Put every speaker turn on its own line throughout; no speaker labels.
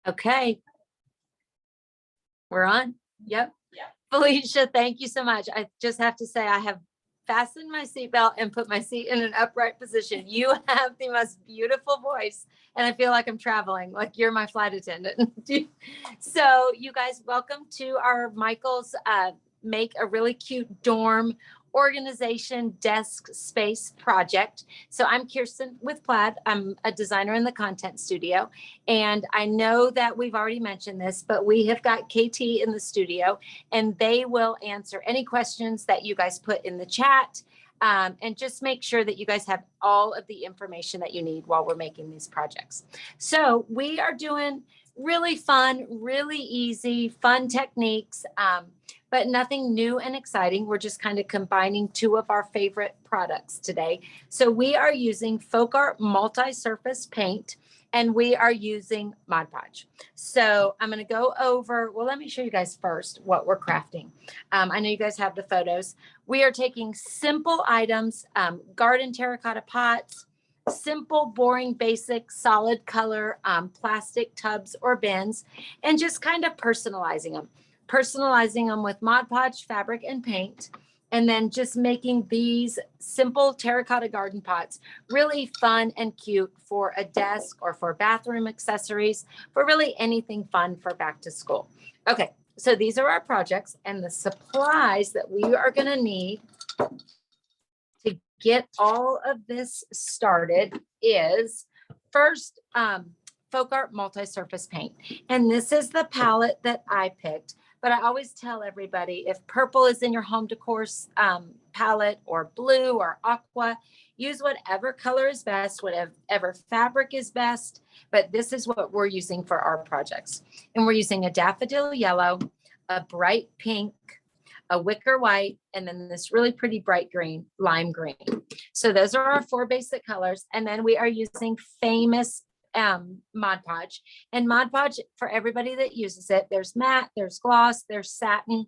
Okay, we're on. Yep.
Yeah.
Felicia, thank you so much. I just have to say I have fastened my seatbelt and put my seat in an upright position. You have the most beautiful voice, and I feel like I'm traveling, like you're my flight attendant. So you guys, welcome to our Michael's Make a Really Cute Dorm Organization Desk Space project. So I'm Kirsten with Plaid. I'm a designer in the content studio. And I know that we've already mentioned this, but we have got KT in the studio and they will answer any questions that you guys put in the chat. And just make sure that you guys have all of the information that you need while we're making these projects. So we are doing really fun, really easy, fun techniques, but nothing new and exciting. We're just kind of combining two of our favorite products today. So we are using FolkArt multi-surface paint, and we are using Mod Podge. So I'm going to go over, well, let me show you guys first what we're crafting. I know you guys have the photos. We are taking simple items, garden terracotta pots, simple, boring, basic, solid color, plastic tubs or bins, and just kind of personalizing them with Mod Podge fabric and paint. And then just making these simple terracotta garden pots really fun and cute for a desk or for bathroom accessories, for really anything fun for back to school. Okay, so these are our projects, and the supplies that we are going to need to get all of this started is first FolkArt multi-surface paint. And this is the palette that I picked. But I always tell everybody, if purple is in your home decor palette, or blue or aqua, use whatever color is best, whatever fabric is best. But this is what we're using for our projects. And we're using a daffodil yellow, a bright pink, a wicker white, and then this really pretty bright green, lime green. So those are our four basic colors. And then we are using famous Mod Podge. And Mod Podge, for everybody that uses it, there's matte, there's gloss, there's satin.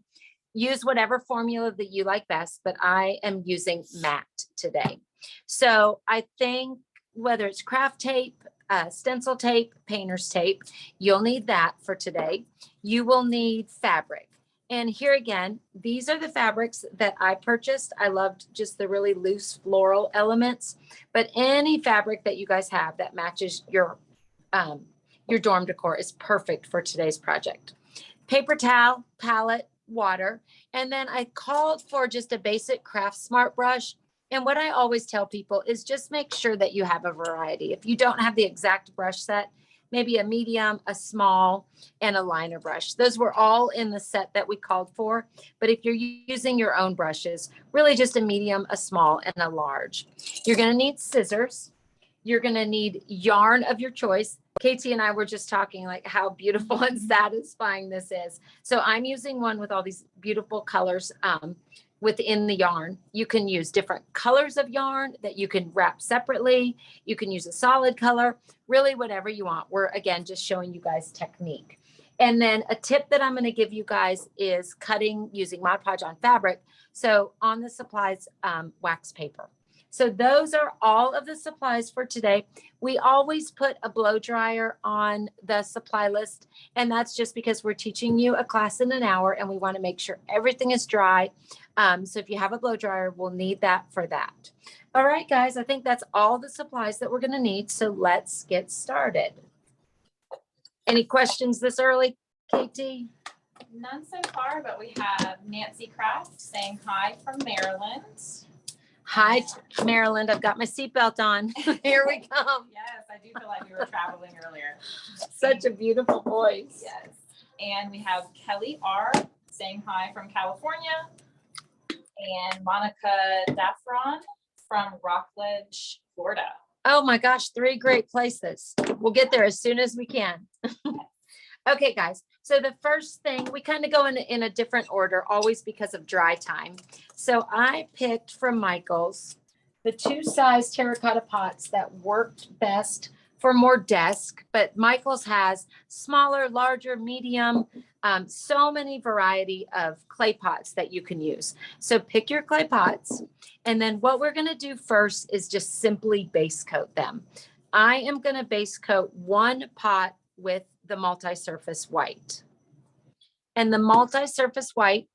Use whatever formula that you like best, but I am using matte today. So I think whether it's craft tape, stencil tape, painter's tape, you'll need that for today. You will need fabric. And here again, these are the fabrics that I purchased. I loved just the really loose floral elements, but any fabric that you guys have that matches your dorm decor is perfect for today's project. Paper towel, palette, water, and then I called for just a basic Craft Smart brush. And what I always tell people is just make sure that you have a variety. If you don't have the exact brush set, maybe a medium, a small, and a liner brush. Those were all in the set that we called for. But if you're using your own brushes, really just a medium, a small, and a large. You're going to need scissors. You're going to need yarn of your choice. Katie and I were just talking like how beautiful and satisfying this is. So I'm using one with all these beautiful colors within the yarn. You can use different colors of yarn that you can wrap separately. You can use a solid color, really whatever you want. We're again just showing you guys technique. And then a tip that I'm going to give you guys is cutting using Mod Podge on fabric. So on the supplies, wax paper. So those are all of the supplies for today. We always put a blow dryer on the supply list, and that's just because we're teaching you a class in an hour and we want to make sure everything is dry. So if you have a blow dryer, we'll need that for that. All right, guys, I think that's all the supplies that we're going to need. So let's get started. Any questions this early, Katie?
None so far, but we have Nancy Craft saying hi from Maryland.
Hi, Maryland. I've got my seatbelt on. Here we come.
Yes, I do feel like we were traveling earlier.
Such a beautiful voice.
Yes. And we have Kelly R saying hi from California. And Monica Daffron from Rockledge, Florida.
Oh my gosh, 3 great places. We'll get there as soon as we can. Okay, guys. So the first thing, we kind of go in a different order, always because of dry time. So I picked from Michael's the 2 size terracotta pots that worked best for more desk, but Michael's has smaller, larger, medium, so many variety of clay pots that you can use. So pick your clay pots. And then what we're going to do first is just simply base coat them. I am going to base coat 1 pot with the multi-surface white. And the multi-surface white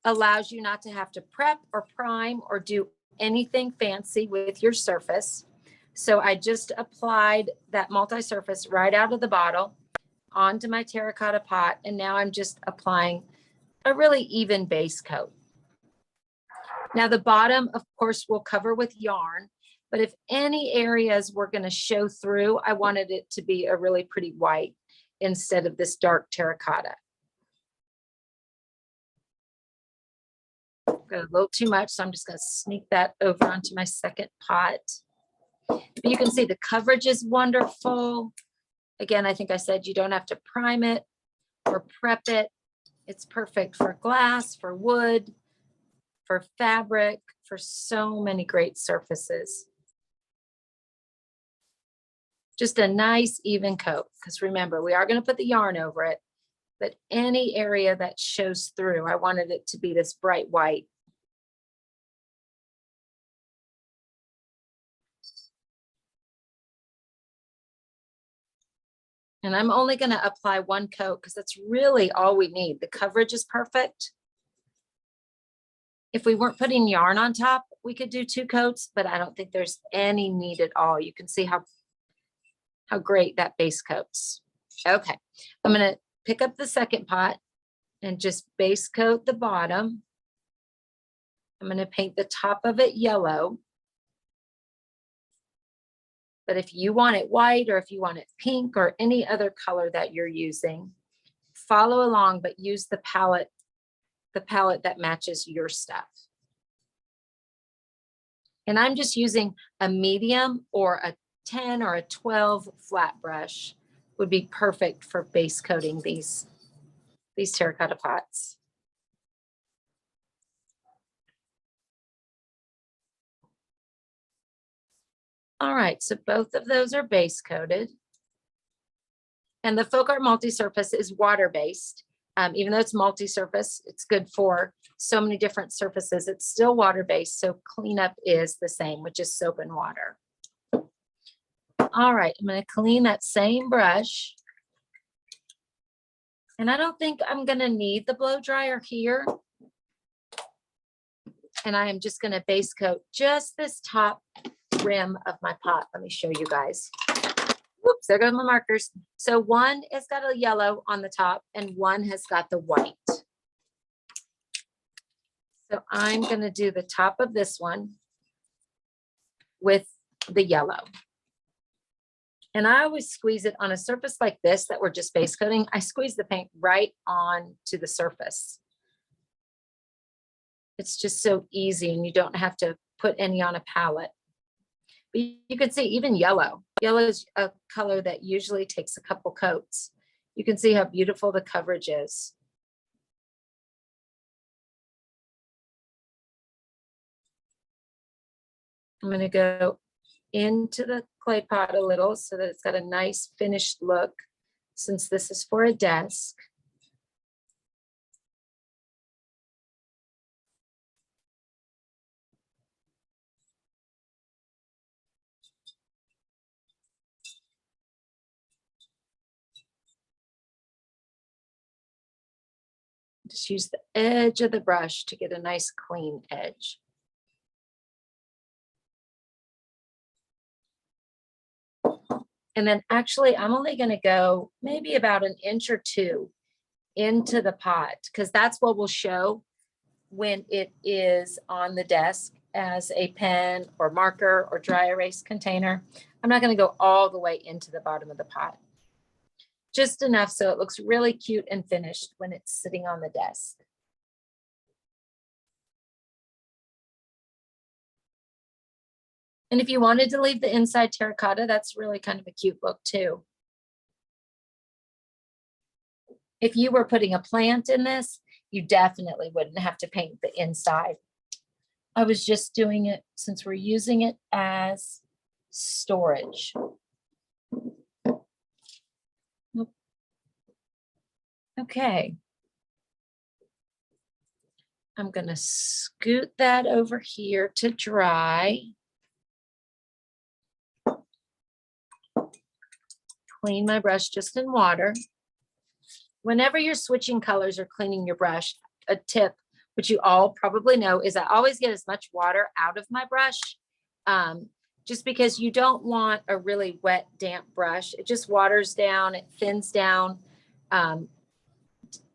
allows you not to have to prep or prime or do anything fancy with your surface. So I just applied that multi-surface right out of the bottle onto my terracotta pot. And now I'm just applying a really even base coat. Now the bottom, of course, we'll cover with yarn, but if any areas were going to show through, I wanted it to be a really pretty white instead of this dark terracotta. Got a little too much, so I'm just going to sneak that over onto my second pot. But you can see the coverage is wonderful. Again, I think I said you don't have to prime it or prep it. It's perfect for glass, for wood, for fabric, for so many great surfaces. Just a nice even coat, because remember, we are going to put the yarn over it, but any area that shows through, I wanted it to be this bright white. And I'm only going to apply one coat because that's really all we need. The coverage is perfect. If we weren't putting yarn on top, we could do 2 coats, but I don't think there's any need at all. You can see how great that base coats. Okay, I'm going to pick up the second pot and just base coat the bottom. I'm going to paint the top of it yellow. But if you want it white or if you want it pink or any other color that you're using, follow along, but use the palette that matches your stuff. And I'm just using a medium or a 10 or a 12 flat brush would be perfect for base coating these terracotta pots. All right, so both of those are base coated. And the FolkArt multi-surface is water-based. Even though it's multi-surface, it's good for so many different surfaces. It's still water-based, so cleanup is the same, which is soap and water. All right, I'm going to clean that same brush. And I don't think I'm going to need the blow dryer here. And I am just going to base coat just this top rim of my pot. Let me show you guys. Whoops, there go my markers. So one has got a yellow on the top and one has got the white. So I'm going to do the top of this one with the yellow. And I always squeeze it on a surface like this that we're just base coating. I squeeze the paint right on to the surface. It's just so easy and you don't have to put any on a palette. But you can see even yellow. Yellow is a color that usually takes a couple coats. You can see how beautiful the coverage is. I'm going to go into the clay pot a little so that it's got a nice finished look, since this is for a desk. Just use the edge of the brush to get a nice clean edge. And then actually, I'm only going to go maybe about an inch or 2 into the pot, because that's what will show when it is on the desk as a pen or marker or dry erase container. I'm not going to go all the way into the bottom of the pot. Just enough so it looks really cute and finished when it's sitting on the desk. And if you wanted to leave the inside terracotta, that's really kind of a cute look too. If you were putting a plant in this, you definitely wouldn't have to paint the inside. I was just doing it since we're using it as storage. Okay. I'm going to scoot that over here to dry. Clean my brush just in water. whenever you're switching colors or cleaning your brush, a tip, which you all probably know, is I always get as much water out of my brush. Just because you don't want a really wet, damp brush. It just waters down, it thins down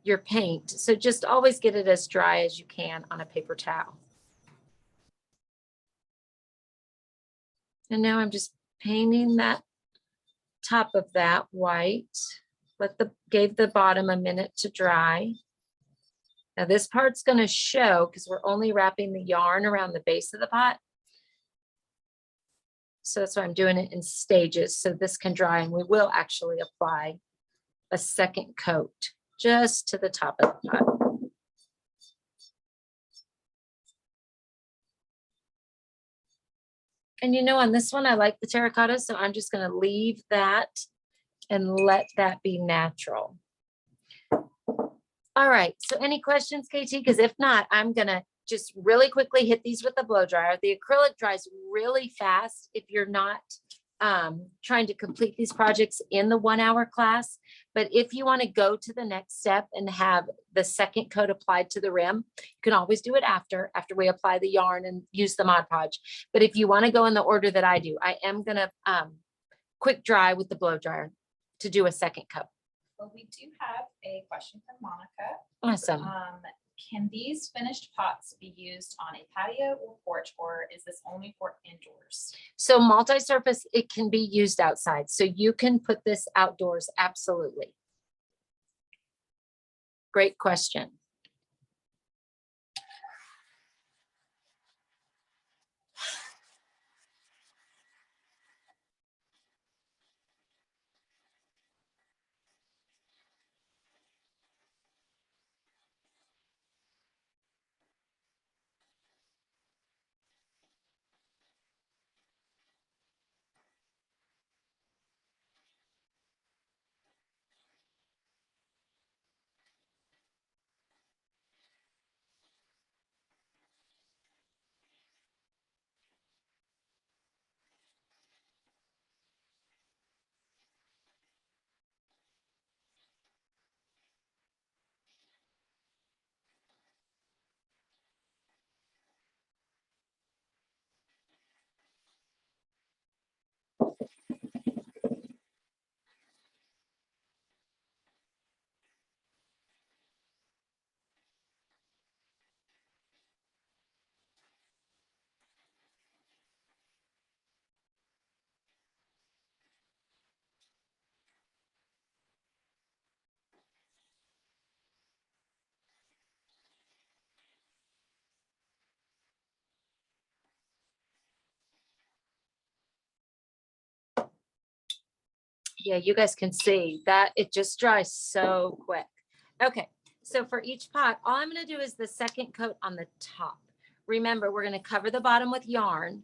your paint. So just always get it as dry as you can on a paper towel. And now I'm just painting that top of that white. Gave the bottom a minute to dry. Now this part's going to show because we're only wrapping the yarn around the base of the pot. So that's why I'm doing it in stages so this can dry, and we will actually apply a second coat just to the top of the pot. And you know, on this one, I like the terracotta, so I'm just going to leave that and let that be natural. All right, so any questions, KT? Because if not, I'm going to just really quickly hit these with a blow dryer. The acrylic dries really fast if you're not trying to complete these projects in the 1 hour class. But if you want to go to the next step and have the second coat applied to the rim, you can always do it after we apply the yarn and use the Mod Podge. But if you want to go in the order that I do, I am going to quick dry with the blow dryer to do a second coat.
Well, we do have a question from Monica.
Awesome.
Can these finished pots be used on a patio or porch, or is this only for indoors?
So multi-surface, it can be used outside. So you can put this outdoors, absolutely. Great question. Yeah, you guys can see that it just dries so quick. Okay, so for each pot, all I'm going to do is the second coat on the top. Remember, we're going to cover the bottom with yarn.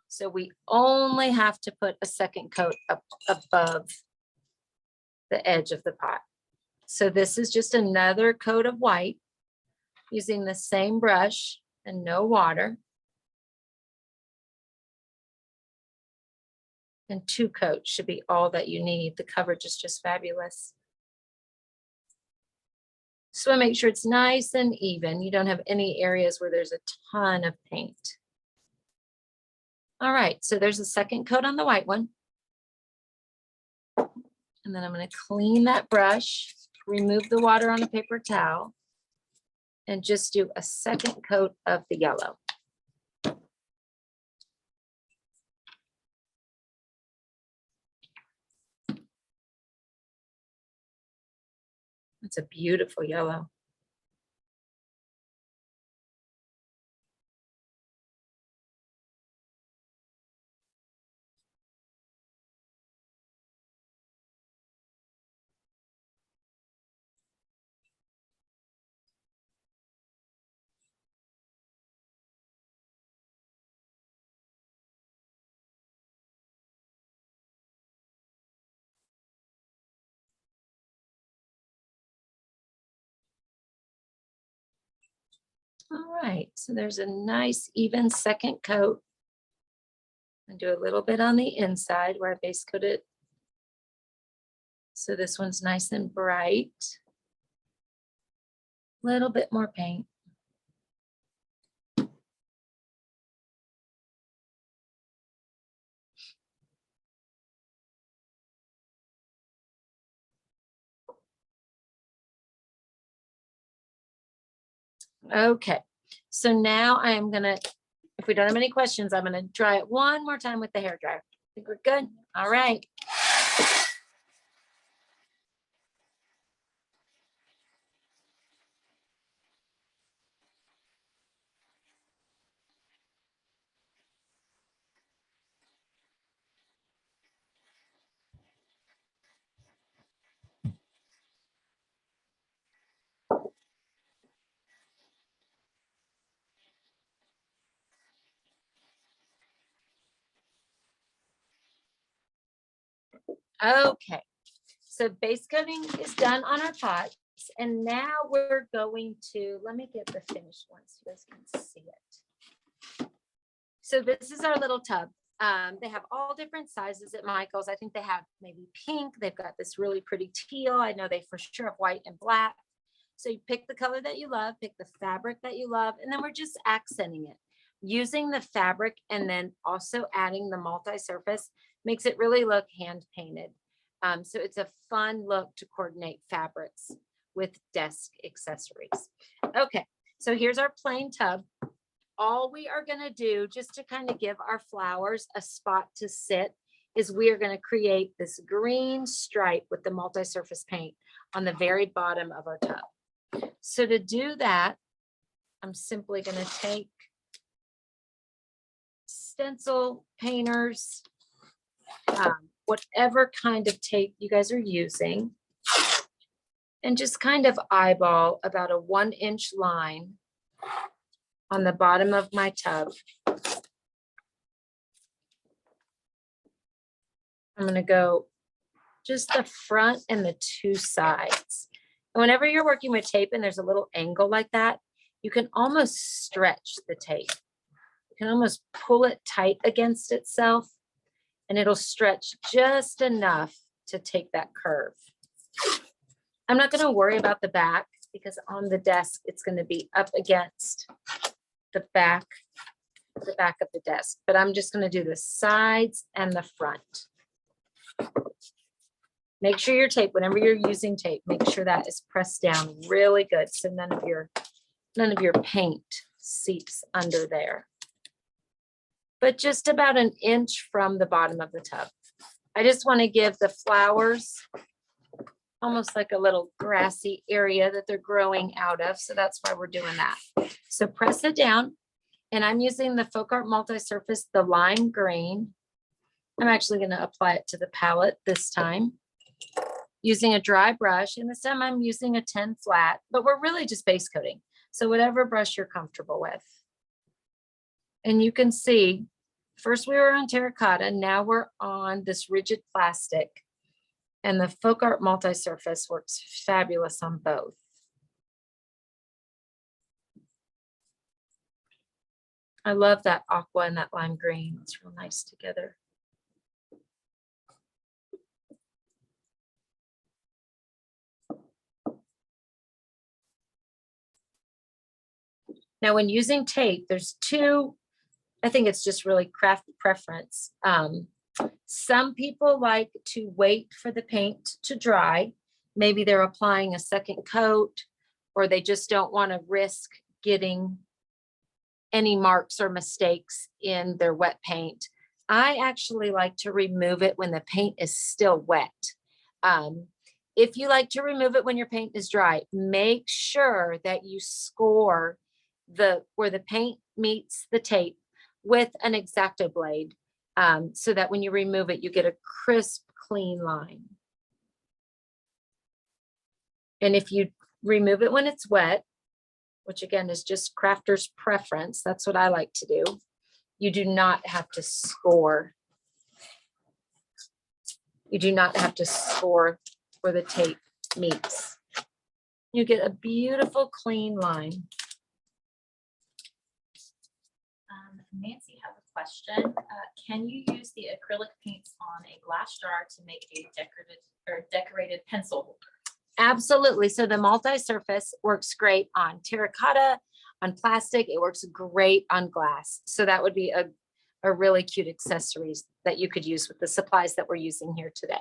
So we only have to put a second coat up above the edge of the pot. So this is just another coat of white using the same brush and no water. And 2 coats should be all that you need. The coverage is just fabulous. So make sure it's nice and even. You don't have any areas where there's a ton of paint. All right, so there's a second coat on the white one. And then I'm going to clean that brush, remove the water on a paper towel, and just do a second coat of the yellow. It's a beautiful yellow. All right, so there's a nice even second coat. And do a little bit on the inside where I base coated So this one's nice and bright. Little bit more paint. Okay, so now I am gonna, if we don't have any questions, I'm gonna dry it one more time with the hair dryer. Think we're good? All right. Okay, so base coating is done on our pots, and now we're going to, let me get the finished one so you guys can see it. So this is our little tub. They have all different sizes at Michael's. I think they have maybe pink. They've got this really pretty teal. I know they for sure have white and black. So you pick the color that you love, pick the fabric that you love, and then we're just accenting it. Using the fabric and then also adding the multi-surface makes it really look hand painted. So it's a fun look to coordinate fabrics with desk accessories. Okay, so here's our plain tub. All we are going to do, just to kind of give our flowers a spot to sit, is we are going to create this green stripe with the multi-surface paint on the very bottom of our tub. So to do that, I'm simply going to take stencil, painters, whatever kind of tape you guys are using, and just kind of eyeball about a 1-inch line on the bottom of my tub. I'm going to go just the front and the 2 sides. And whenever you're working with tape and there's a little angle like that, you can almost stretch the tape. You can almost pull it tight against itself, and it'll stretch just enough to take that curve. I'm not going to worry about the back because on the desk, it's going to be up against the back of the desk, but I'm just going to do the sides and the front. Make sure your tape, whenever you're using tape, make sure that is pressed down really good so none of your paint seeps under there. But just about 1 inch from the bottom of the tub. I just want to give the flowers almost like a little grassy area that they're growing out of. So that's why we're doing that. So press it down, and I'm using the FolkArt multi-surface, the lime green. I'm actually going to apply it to the palette this time using a dry brush, and this time I'm using a 10 flat, but we're really just base coating. So whatever brush you're comfortable with. And you can see, first we were on terracotta, now we're on this rigid plastic. And the FolkArt multi-surface works fabulous on both. I love that aqua and that lime green. It's real nice together. Now, when using tape, there's 2, I think it's just really craft preference. Some people like to wait for the paint to dry. Maybe they're applying a second coat, or they just don't want to risk getting any marks or mistakes in their wet paint. I actually like to remove it when the paint is still wet. If you like to remove it when your paint is dry, make sure that you score where the paint meets the tape with an X-Acto blade, so that when you remove it, you get a crisp, clean line. And if you remove it when it's wet, which again is just crafter's preference, that's what I like to do, you do not have to score. You do not have to score where the tape meets. You get a beautiful, clean line.
Nancy has a question. Can you use the acrylic paints on a glass jar to make a decorated pencil holder?
Absolutely. So the multi-surface works great on terracotta, on plastic. It works great on glass. So that would be a really cute accessories that you could use with the supplies that we're using here today.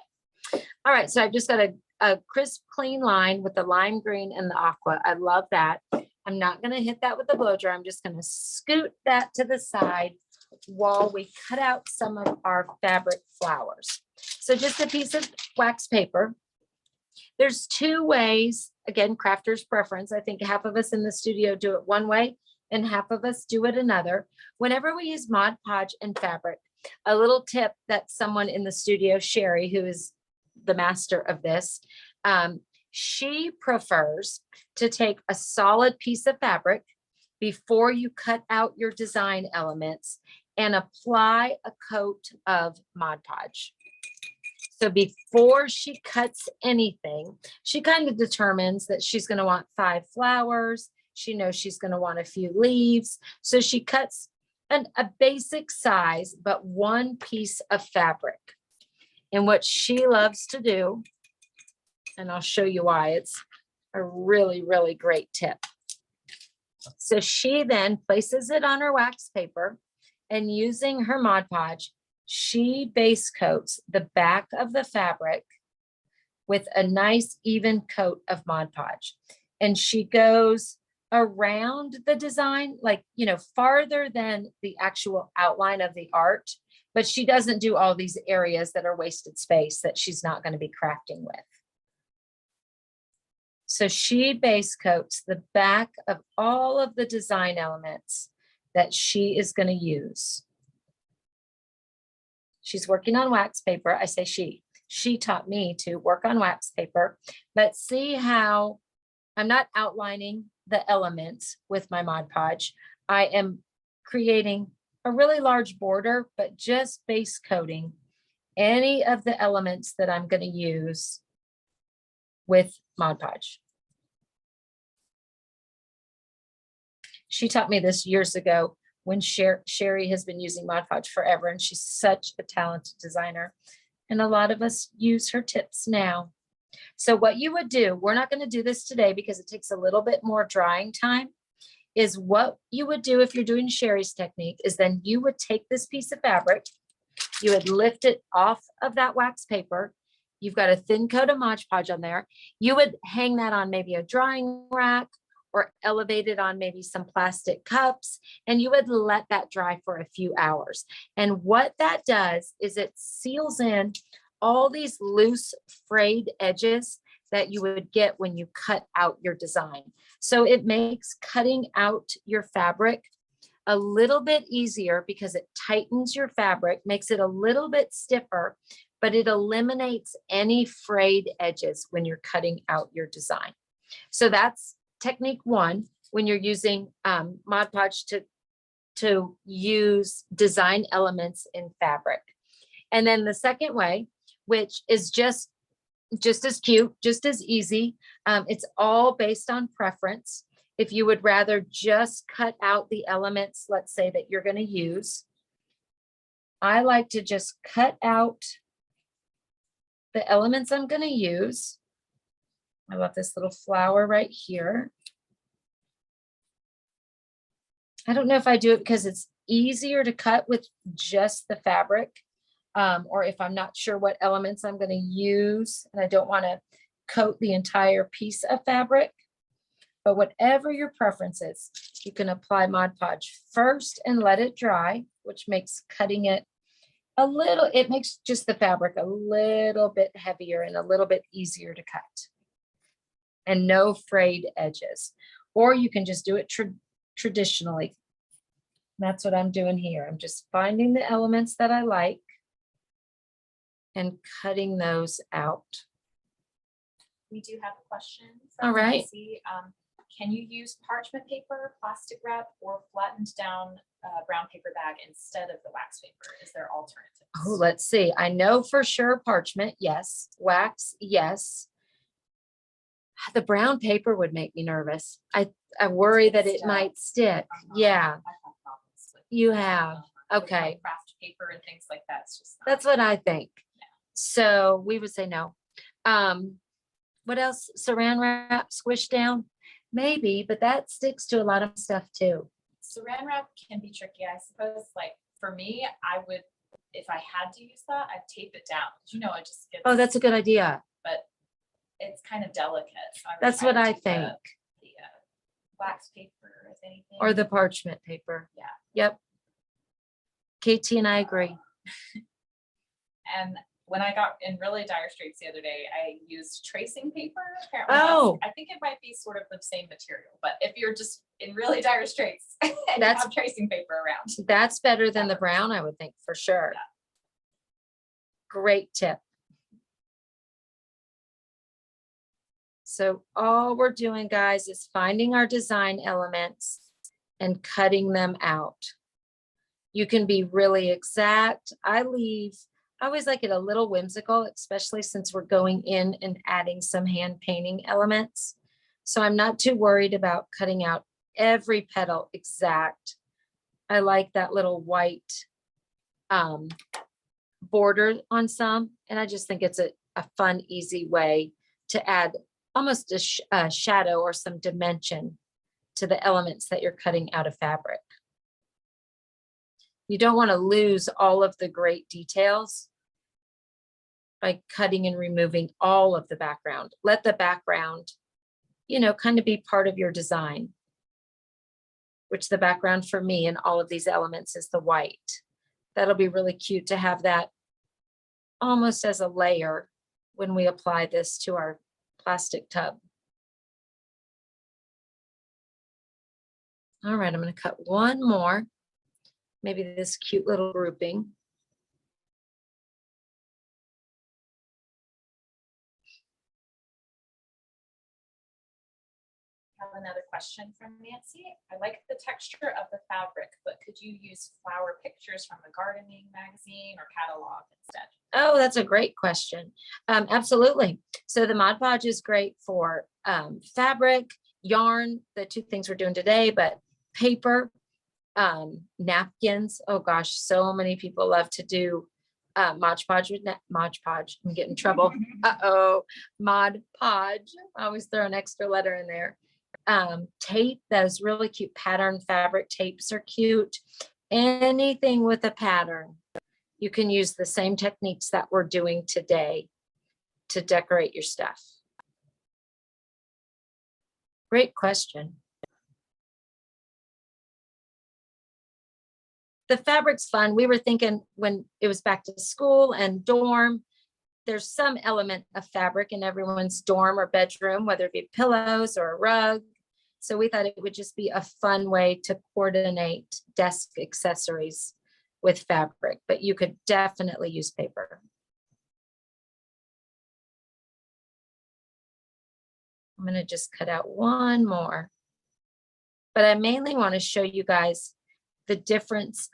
All right, so I've just got a crisp, clean line with the lime green and the aqua. I love that. I'm not going to hit that with the blow dryer. I'm just going to scoot that to the side while we cut out some of our fabric flowers. So just a piece of wax paper. There's two ways, again, crafter's preference. I think half of us in the studio do it one way and half of us do it another. Whenever we use Mod Podge and fabric, a little tip that someone in the studio, Sherry, who is the master of this, she prefers to take a solid piece of fabric before you cut out your design elements and apply a coat of Mod Podge. So before she cuts anything, she kind of determines that she's going to want 5 flowers. She knows she's going to want a few leaves. So she cuts a basic size, but one piece of fabric. And what she loves to do, and I'll show you why, it's a really, really great tip. So she then places it on her wax paper and using her Mod Podge, she base coats the back of the fabric with a nice even coat of Mod Podge. And she goes around the design, like, you know, farther than the actual outline of the art, but she doesn't do all these areas that are wasted space that she's not going to be crafting with. So she base coats the back of all of the design elements that she is going to use. She's working on wax paper. I say she taught me to work on wax paper, but see how I'm not outlining the elements with my Mod Podge. I am creating a really large border, but just base coating any of the elements that I'm going to use with Mod Podge. She taught me this years ago when Sherry has been using Mod Podge forever, and she's such a talented designer. And a lot of us use her tips now. So what you would do, we're not going to do this today because it takes a little bit more drying time, is what you would do if you're doing Sherry's technique is then you would take this piece of fabric, you would lift it off of that wax paper. You've got a thin coat of Mod Podge on there. You would hang that on maybe a drying rack or elevate it on maybe some plastic cups, and you would let that dry for a few hours. And what that does is it seals in all these loose frayed edges that you would get when you cut out your design. So it makes cutting out your fabric a little bit easier because it tightens your fabric, makes it a little bit stiffer, but it eliminates any frayed edges when you're cutting out your design. So that's technique one when you're using Mod Podge to use design elements in fabric. And then the second way, which is just as cute, just as easy. It's all based on preference. If you would rather just cut out the elements, let's say that you're going to use, I like to just cut out the elements I'm going to use. I love this little flower right here. I don't know if I do it because it's easier to cut with just the fabric, or if I'm not sure what elements I'm going to use and I don't want to coat the entire piece of fabric. But whatever your preference is, you can apply Mod Podge first and let it dry, which makes cutting it it makes just the fabric a little bit heavier and a little bit easier to cut. And no frayed edges. Or you can just do it traditionally. That's what I'm doing here. I'm just finding the elements that I like and cutting those out.
We do have a question.
All right.
Nancy. Can you use parchment paper, plastic wrap, or flattened down brown paper bag instead of the wax paper? Is there alternatives?
Oh, let's see. I know for sure parchment, yes. Wax, yes. The brown paper would make me nervous. I worry that it might stick. Yeah, you have.
with,
Okay.
like, craft paper and things like that. It's just not-
That's what I think. So we would say no. What else? Saran wrap, squish down? Maybe, but that sticks to a lot of stuff too.
Saran wrap can be tricky, I suppose. Like for me, I would, if I had to use that, I'd tape it down. You know, it just gets.
Oh, that's a good idea.
But it's kind of delicate. So would
That's
try
what
to
I
do
think.
The wax paper, if anything.
Or the parchment paper.
Yeah.
Yep. KT and I agree.
And when I got in really dire straits the other day, I used tracing paper. Apparently
Oh.
I think it might be sort of the same material, but if you're just in really dire straits and you
That's-
have tracing paper around.
That's better than the brown, I would think, for sure.
Yeah.
Great tip. So all we're doing, guys, is finding our design elements and cutting them out. You can be really exact. I always like it a little whimsical, especially since we're going in and adding some hand painting elements. So I'm not too worried about cutting out every petal exact. I like that little white border on some, and I just think it's a fun, easy way to add almost a shadow or some dimension to the elements that you're cutting out of fabric. You don't want to lose all of the great details by cutting and removing all of the background. Let the background, you know, kind of be part of your design, which the background for me in all of these elements is the white. That'll be really cute to have that almost as a layer when we apply this to our plastic tub. All right, I'm going to cut one more, maybe this cute little grouping.
I have another question from Nancy. I like the texture of the fabric, but could you use flower pictures from the gardening magazine or catalog instead?
Oh, that's a great question. Absolutely. So the Mod Podge is great for fabric, yarn, the two things we're doing today, but paper, napkins. Oh gosh, so many people love to do Mod Podge with Mod Podge. I'm getting in trouble. Mod Podge. I always throw an extra letter in there. Tape, those really cute pattern fabric tapes are cute. Anything with a pattern. You can use the same techniques that we're doing today to decorate your stuff. Great question. The fabric's fun. We were thinking when it was back to school and dorm, there's some element of fabric in everyone's dorm or bedroom, whether it be pillows or a rug. So we thought it would just be a fun way to coordinate desk accessories with fabric, but you could definitely use paper. I'm going to just cut out one more, but I mainly want to show you guys the difference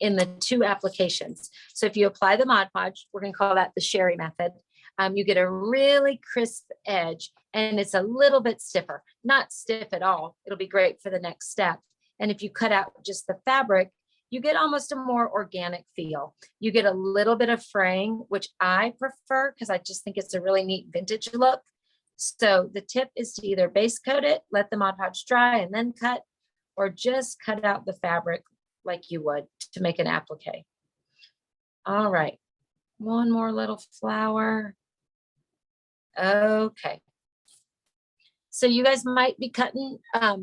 in the two applications. So if you apply the Mod Podge, we're going to call that the Sherry method. You get a really crisp edge and it's a little bit stiffer, not stiff at all. It'll be great for the next step. And if you cut out just the fabric, you get almost a more organic feel. You get a little bit of fraying, which I prefer because I just think it's a really neat vintage look. So the tip is to either base coat it, let the Mod Podge dry and then cut, or just cut out the fabric like you would to make an applique. All right, one more little flower. Okay. So you guys might be cutting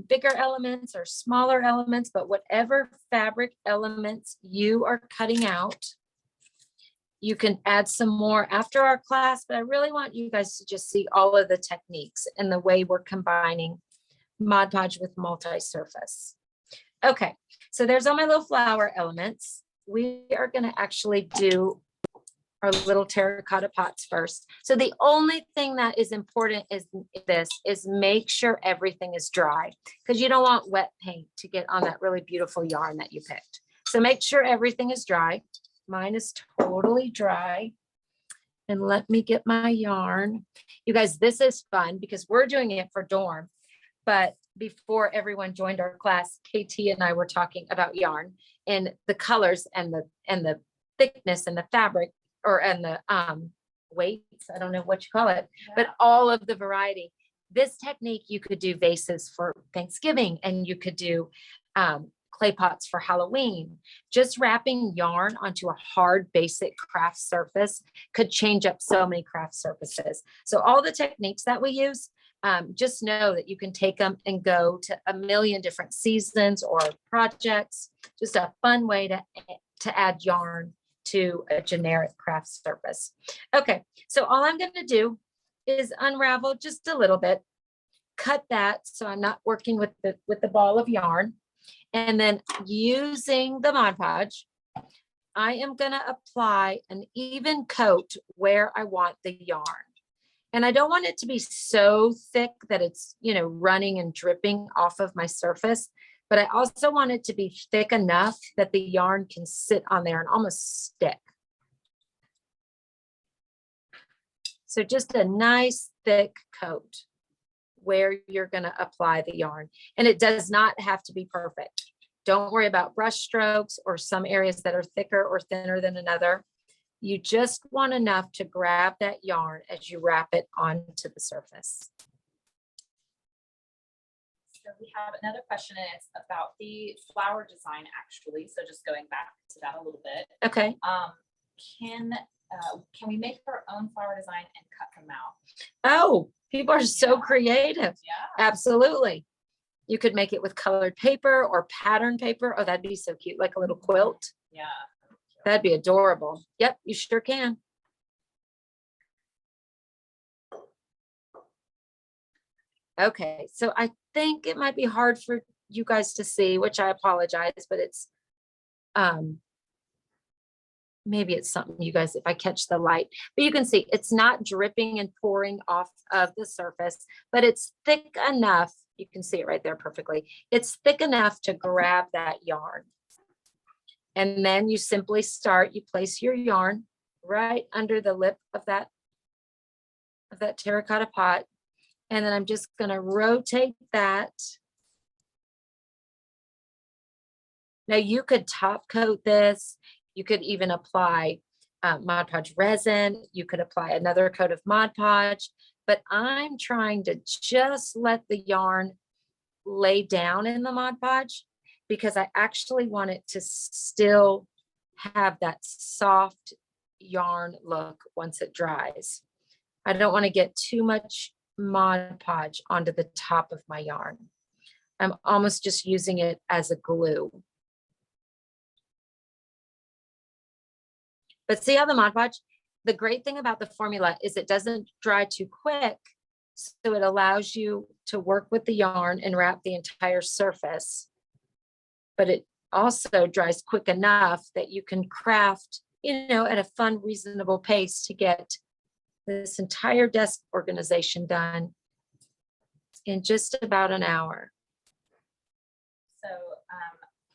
bigger elements or smaller elements, but whatever fabric elements you are cutting out, you can add some more after our class, but I really want you guys to just see all of the techniques and the way we're combining Mod Podge with multi-surface. Okay, so there's all my little flower elements. We are going to actually do our little terracotta pots first. So the only thing that is important is make sure everything is dry, because you don't want wet paint to get on that really beautiful yarn that you picked. So make sure everything is dry. Mine is totally dry. And let me get my yarn. You guys, this is fun because we're doing it for dorm, but before everyone joined our class, KT and I were talking about yarn and the colors and the thickness and the fabric and the weights. I don't know what you call it, but all of the variety. This technique, you could do vases for Thanksgiving, and you could do clay pots for Halloween. Just wrapping yarn onto a hard, basic craft surface could change up so many craft surfaces. So all the techniques that we use, just know that you can take them and go to a million different seasons or projects. Just a fun way to add yarn to a generic craft surface. Okay, so all I'm going to do is unravel just a little bit, cut that so I'm not working with the ball of yarn, and then using the Mod Podge, I am going to apply an even coat where I want the yarn. And I don't want it to be so thick that it's, running and dripping off of my surface, but I also want it to be thick enough that the yarn can sit on there and almost stick. So just a nice thick coat where you're going to apply the yarn. And it does not have to be perfect. Don't worry about brush strokes or some areas that are thicker or thinner than another. You just want enough to grab that yarn as you wrap it onto the surface.
So we have another question, and it's about the flower design, actually. So just going back to that a little bit.
Okay.
Can we make our own flower design and cut them out?
Oh, people are so creative.
Yeah.
Absolutely. You could make it with colored paper or pattern paper. Oh, that'd be so cute, like a little quilt.
Yeah.
That'd be adorable. Yep, you sure can. Okay, so I think it might be hard for you guys to see, which I apologize, but it's maybe it's something you guys, if I catch the light, but you can see it's not dripping and pouring off of the surface, but it's thick enough. You can see it right there perfectly. It's thick enough to grab that yarn. And then you simply you place your yarn right under the lip of that terracotta pot. And then I'm just going to rotate that. Now you could top coat this. You could even apply Mod Podge resin. You could apply another coat of Mod Podge, but I'm trying to just let the yarn lay down in the Mod Podge because I actually want it to still have that soft yarn look once it dries. I don't want to get too much Mod Podge onto the top of my yarn. I'm almost just using it as a glue. But see how the Mod Podge, the great thing about the formula is it doesn't dry too quick. So it allows you to work with the yarn and wrap the entire surface. But it also dries quick enough that you can craft, at a fun, reasonable pace to get this entire desk organization done in just about an hour.
So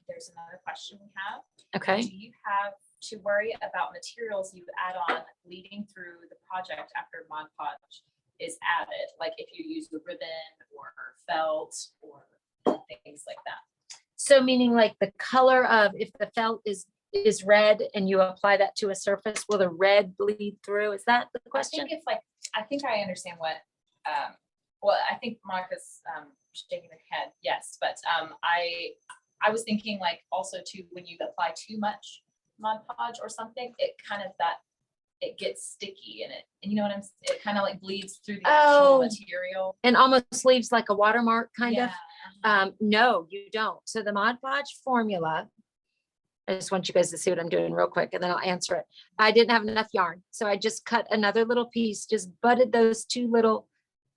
there's another question we have.
Okay.
Do you have to worry about materials you add on leading through the project after Mod Podge is added? Like if you use the ribbon or felt or things like that.
So meaning like the color of, if the felt is red and you apply that to a surface, will the red bleed through? Is that the question?
I think I understand what, I think Monica's shaking her head. Yes, but I was thinking like also too, when you apply too much Mod Podge or something, it kind of it gets sticky in it. And you know what it kind of like bleeds through the actual material.
And almost leaves like a watermark kind of.
Yeah.
No, you don't. So the Mod Podge formula, I just want you guys to see what I'm doing real quick and then I'll answer it. I didn't have enough yarn. So I just cut another little piece, just butted those two little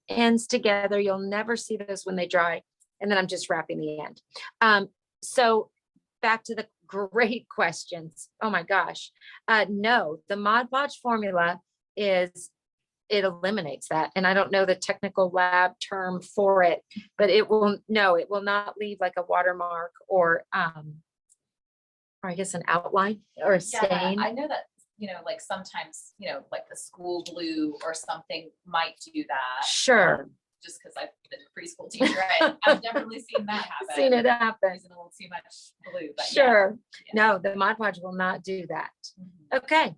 ends together. You'll never see those when they dry. And then I'm just wrapping the end. So back to the great questions. Oh my gosh. No, the Mod Podge formula it eliminates that. And I don't know the technical lab term for it, but it will not leave like a watermark or I guess an outline or a stain.
I know that, like sometimes, like the school glue or something might do that.
Sure.
just because I've been a preschool teacher. I've definitely seen that happen.
Seen it happen.
Using a little too much glue, but
Sure.
yeah.
No, the Mod Podge will not do that.
Mhm.
Okay.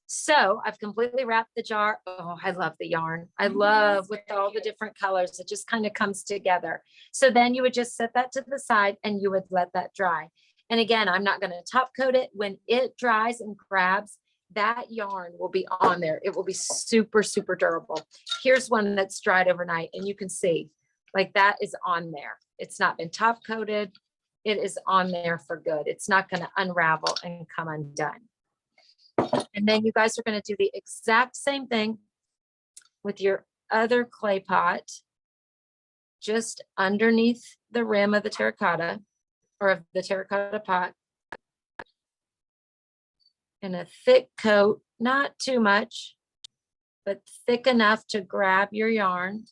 So I've completely wrapped the jar. Oh, I love the yarn. I
Mhm,
love
it's
with
very
all the
cute.
different colors. It just kind of comes together. So then you would just set that to the side and you would let that dry. And again, I'm not going to top coat it. When it dries and grabs, that yarn will be on there. It will be super, super durable. Here's one that's dried overnight and you can see like that is on there. It's not been top coated. It is on there for good. It's not going to unravel and come undone. And then you guys are going to do the exact same thing with your other clay pot, just underneath the rim of the terracotta or of the terracotta pot. And a thick coat, not too much, but thick enough to grab your yarn.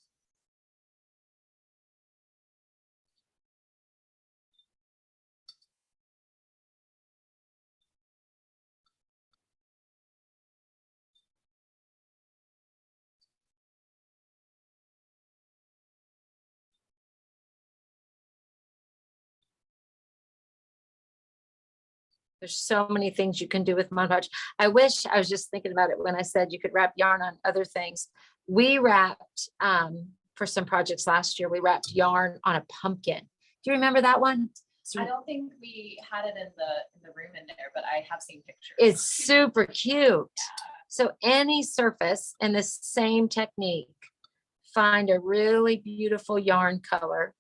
There's so many things you can do with Mod Podge. I wish, I was just thinking about it when I said you could wrap yarn on other things. We wrapped, for some projects last year, we wrapped yarn on a pumpkin. Do you remember that one?
I don't think we had it in the room in there, but I have seen pictures.
It's super cute. So any surface in the same technique, find a really beautiful yarn color,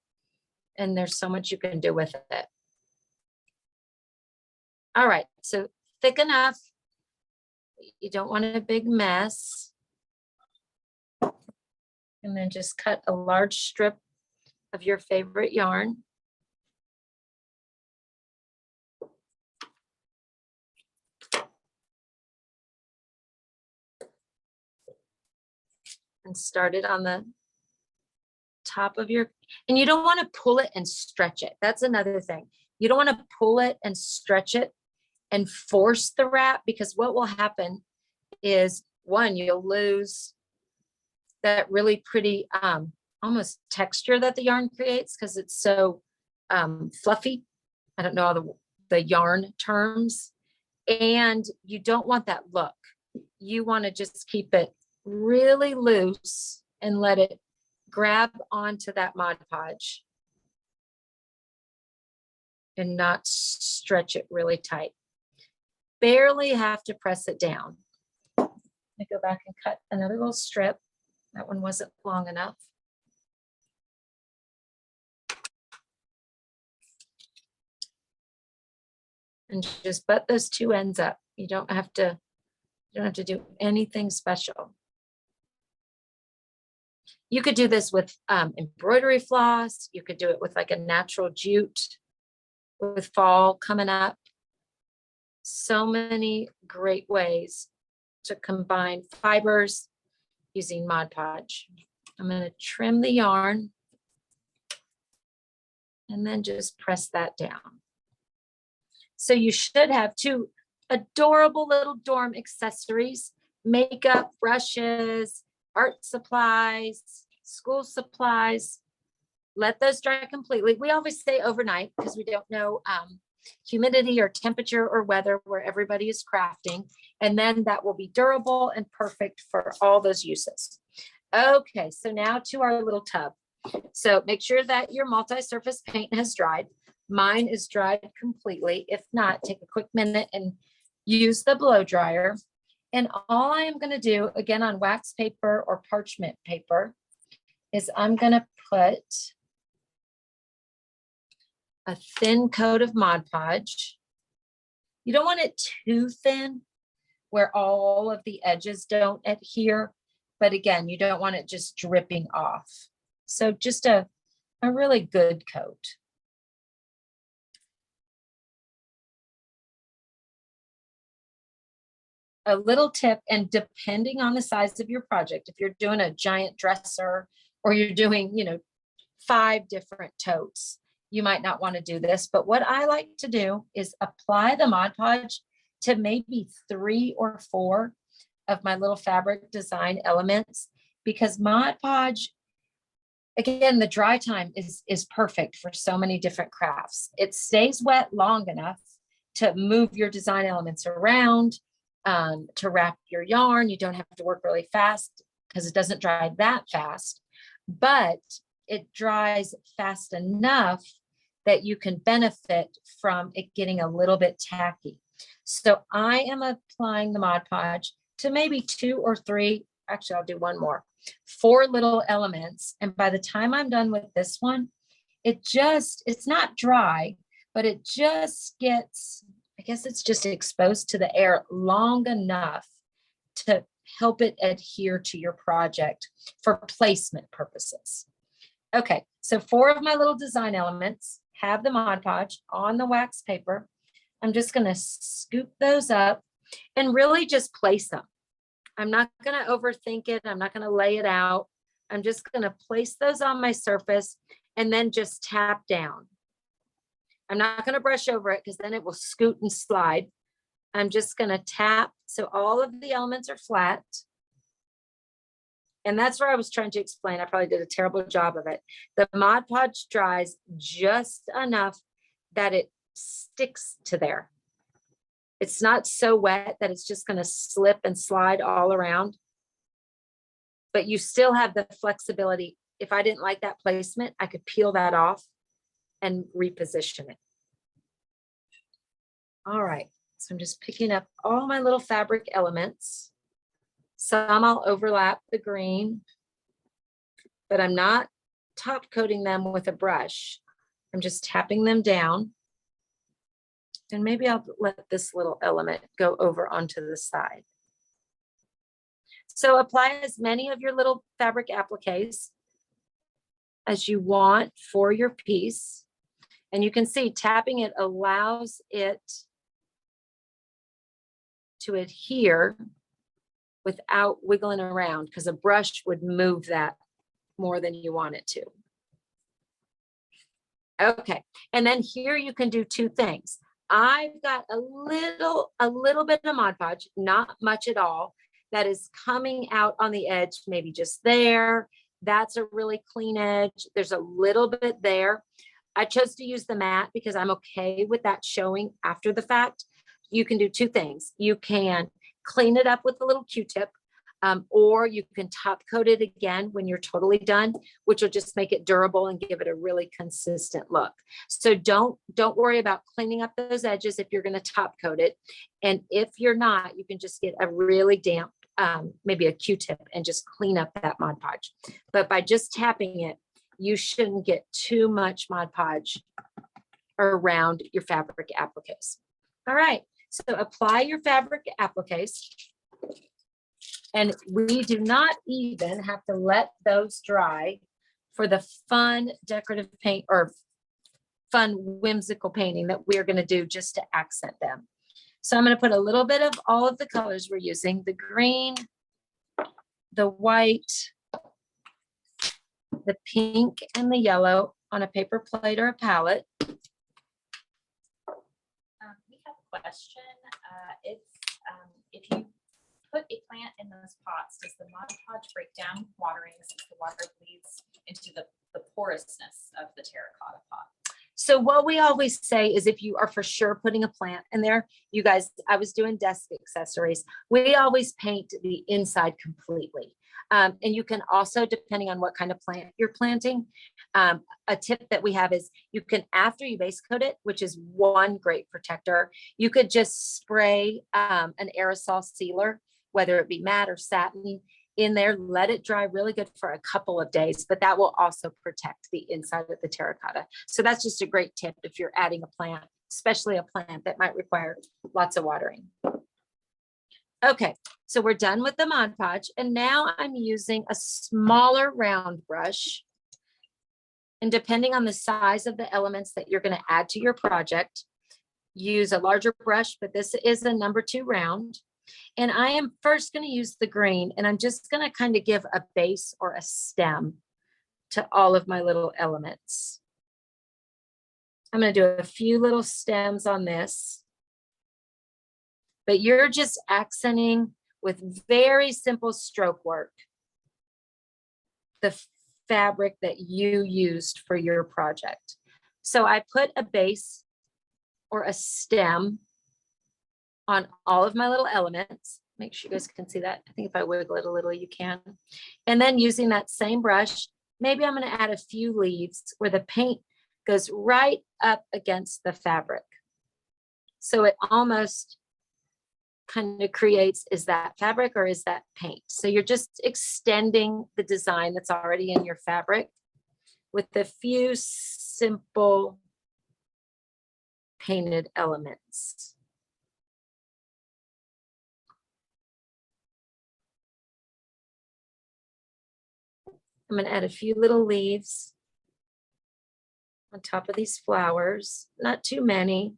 and there's so much you can do with it. All right, so thick enough. You don't want a big mess. And then just cut a large strip of your favorite yarn. And start it on the top of your, and you don't want to pull it and stretch it. That's another thing. You don't want to pull it and stretch it and force the wrap, because what will happen is, one, you'll lose that really pretty almost texture that the yarn creates because it's so fluffy. I don't know all the yarn terms. And you don't want that look. You want to just keep it really loose and let it grab onto that Mod Podge and not stretch it really tight. Barely have to press it down. Let me go back and cut another little strip. That one wasn't long enough. And just butt those two ends up. You don't have to do anything special. You could do this with embroidery floss. You could do it with like a natural jute with fall coming up. So many great ways to combine fibers using Mod Podge. I'm going to trim the yarn and then just press that down. So you should have two adorable little dorm accessories, makeup, brushes, art supplies, school supplies. Let those dry completely. We always say overnight because we don't know humidity or temperature or weather where everybody is crafting. And then that will be durable and perfect for all those uses. Okay, so now to our little tub. So make sure that your multi-surface paint has dried. Mine is dried completely. If not, take a quick minute and use the blow dryer. And all I am going to do, again, on wax paper or parchment paper, is I'm going to put a thin coat of Mod Podge. You don't want it too thin where all of the edges don't adhere. But again, you don't want it just dripping off. So just a really good coat. A little tip, and depending on the size of your project, if you're doing a giant dresser or you're doing, 5 different totes, you might not want to do this. But what I like to do is apply the Mod Podge to maybe 3 or 4 of my little fabric design elements, because Mod Podge Again, the dry time is perfect for so many different crafts. It stays wet long enough to move your design elements around, to wrap your yarn. You don't have to work really fast because it doesn't dry that fast, but it dries fast enough that you can benefit from it getting a little bit tacky. So I am applying the Mod Podge to maybe 2 or 3, actually I'll do one more, 4 little elements. And by the time I'm done with this one, it's not dry, but it just gets, I guess it's just exposed to the air long enough to help it adhere to your project for placement purposes. Okay, so 4 of my little design elements have the Mod Podge on the wax paper. I'm just going to scoop those up and really just place them. I'm not going to overthink it. I'm not going to lay it out. I'm just going to place those on my surface and then just tap down. I'm not going to brush over it because then it will scoot and slide. I'm just going to tap so all of the elements are flat. And that's where I was trying to explain. I probably did a terrible job of it. The Mod Podge dries just enough that it sticks to there. It's not so wet that it's just going to slip and slide all around. But you still have the flexibility. If I didn't like that placement, I could peel that off and reposition it. All right. So I'm just picking up all my little fabric elements. Some I'll overlap the green, but I'm not top coating them with a brush. I'm just tapping them down. And maybe I'll let this little element go over onto the side. So apply as many of your little fabric appliques as you want for your piece. And you can see tapping it allows it to adhere without wiggling around, because a brush would move that more than you want it to. Okay, and then here you can do 2 things. I've got a little bit of Mod Podge, not much at all, that is coming out on the edge, maybe just there. That's a really clean edge. There's a little bit there. I chose to use the matte because I'm okay with that showing after the fact. You can do 2 things. You can clean it up with a little Q-tip, or you can top coat it again when you're totally done, which will just make it durable and give it a really consistent look. So don't worry about cleaning up those edges if you're going to top coat it. And if you're not, you can just get a really damp, maybe a Q-tip, and just clean up that Mod Podge. But by just tapping it, you shouldn't get too much Mod Podge around your fabric appliques. All right, so apply your fabric appliques. And we do not even have to let those dry for the fun decorative paint or fun whimsical painting that we're going to do just to accent them. So I'm going to put a little bit of all of the colors we're using, the green, the white, the pink, and the yellow on a paper plate or a palette.
We have a question. If you put a plant in those pots, does the Mod Podge break down watering since the water bleeds into the porousness of the terracotta pot?
So what we always say is if you are for sure putting a plant in there, you guys, I was doing desk accessories. We always paint the inside completely. And you can also, depending on what kind of plant you're planting, a tip that we have is you can, after you base coat it, which is one great protector, you could just spray an aerosol sealer, whether it be matte or satin, in there, let it dry really good for a couple of days, but that will also protect the inside of the terracotta. So that's just a great tip if you're adding a plant, especially a plant that might require lots of watering. Okay, so we're done with the Mod Podge, and now I'm using a smaller round brush. And depending on the size of the elements that you're going to add to your project, use a larger brush, but this is a number 2 round. And I am first going to use the green, and I'm just going to kind of give a base or a stem to all of my little elements. I'm going to do a few little stems on this, but you're just accenting with very simple stroke work. The fabric that you used for your project. So I put a base or a stem on all of my little elements. Make sure you guys can see that. I think if I wiggle it a little, you can. And then using that same brush, maybe I'm going to add a few leaves where the paint goes right up against the fabric. So it almost kind of creates, is that fabric or is that paint? So you're just extending the design that's already in your fabric with a few simple painted elements. I'm going to add a few little leaves on top of these flowers, not too many.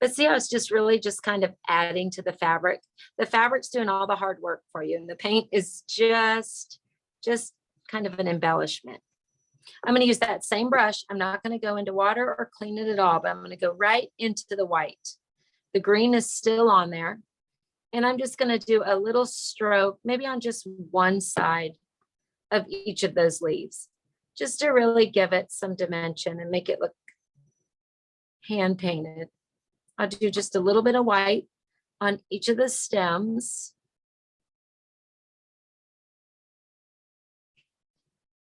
But see how it's just really just kind of adding to the fabric. The fabric's doing all the hard work for you, and the paint is just kind of an embellishment. I'm going to use that same brush. I'm not going to go into water or clean it at all, but I'm going to go right into the white. The green is still on there. And I'm just going to do a little stroke, maybe on just one side of each of those leaves, just to really give it some dimension and make it look hand painted. I'll do just a little bit of white on each of the stems.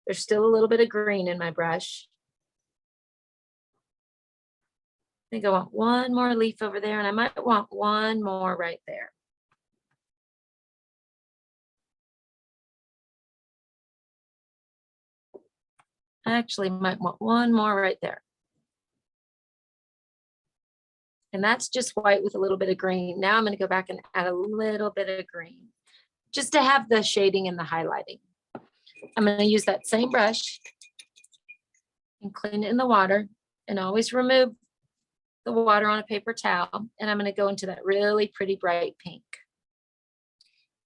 There's still a little bit of green in my brush. I think I want one more leaf over there, and I might want one more right there. I actually might want one more right there. And that's just white with a little bit of green. Now I'm going to go back and add a little bit of green just to have the shading and the highlighting. I'm going to use that same brush and clean it in the water, and always remove the water on a paper towel. And I'm going to go into that really pretty bright pink.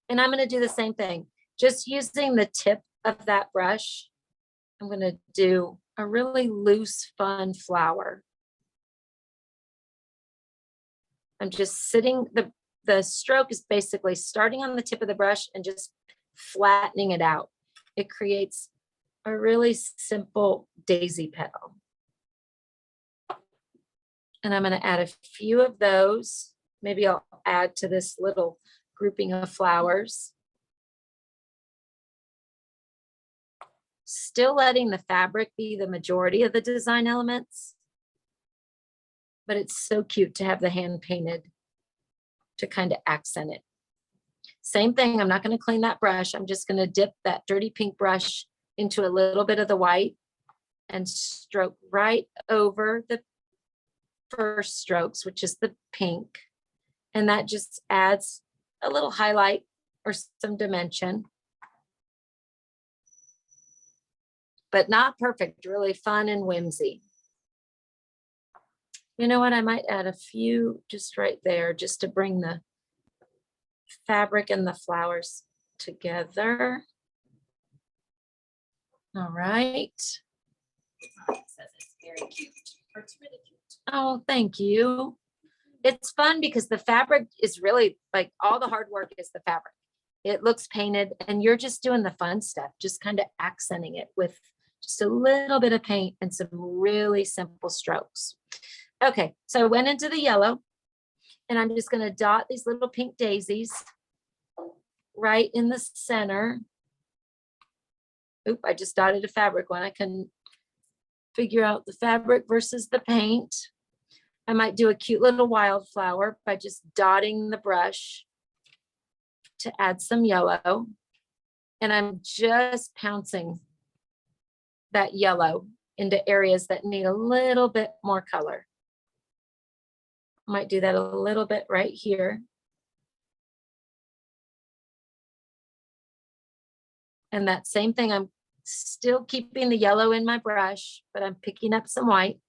And I'm going to do the same thing, just using the tip of that brush. I'm going to do a really loose, fun flower. I'm just sitting, the stroke is basically starting on the tip of the brush and just flattening it out. It creates a really simple daisy petal. And I'm going to add a few of those. Maybe I'll add to this little grouping of flowers. Still letting the fabric be the majority of the design elements. But it's so cute to have the hand painted to kind of accent it. Same thing, I'm not going to clean that brush. I'm just going to dip that dirty pink brush into a little bit of the white and stroke right over the first strokes, which is the pink. And that just adds a little highlight or some dimension. But not perfect, really fun and whimsy. You know what, I might add a few just right there just to bring the fabric and the flowers together. All right.
It says it's very cute. It's really cute.
Oh, thank you. It's fun because the fabric is really like all the hard work is the fabric. It looks painted and you're just doing the fun stuff, just kind of accenting it with just a little bit of paint and some really simple strokes. Okay, so I went into the yellow and I'm just going to dot these little pink daisies right in the center. Oop, I just dotted a fabric one. I couldn't figure out the fabric versus the paint. I might do a cute little wildflower by just dotting the brush to add some yellow. And I'm just pouncing that yellow into areas that need a little bit more color. Might do that a little bit right here. And that same thing, I'm still keeping the yellow in my brush, but I'm picking up some white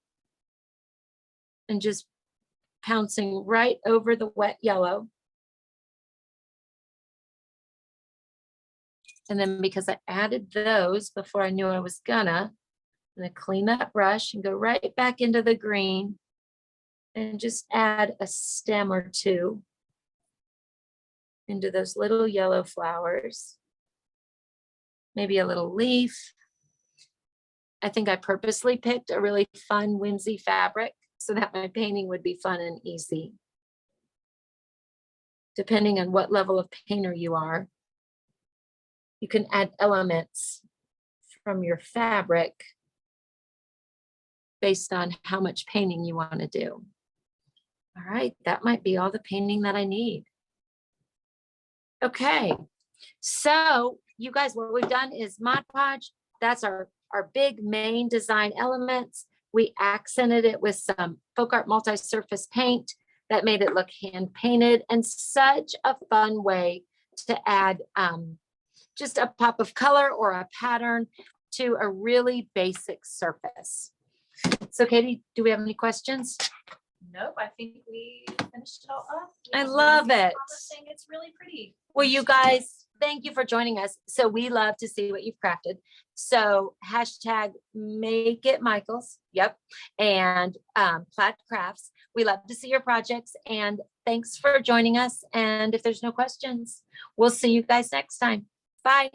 and just pouncing right over the wet yellow. And then because I added those before I knew I was gonna, I'm gonna clean that brush and go right back into the green and just add a stem or two into those little yellow flowers. maybe a little leaf. I think I purposely picked a really fun, whimsy fabric so that my painting would be fun and easy. Depending on what level of painter you are, you can add elements from your fabric based on how much painting you want to do. All right, that might be all the painting that I need. Okay, so you guys, what we've done is Mod Podge. That's our big main design elements. We accented it with some FolkArt multi-surface paint that made it look hand painted, and such a fun way to add just a pop of color or a pattern to a really basic surface. So Katie, do we have any questions?
Nope, I think we finished it all up.
I love it.
Promising. It's really pretty.
Well, you guys, thank you for joining us. So we love to see what you've crafted. So hashtag make it Michael's. Yep. And Plaid Crafts. We love to see your projects, and thanks for joining us. And if there's no questions, we'll see you guys next time. Bye.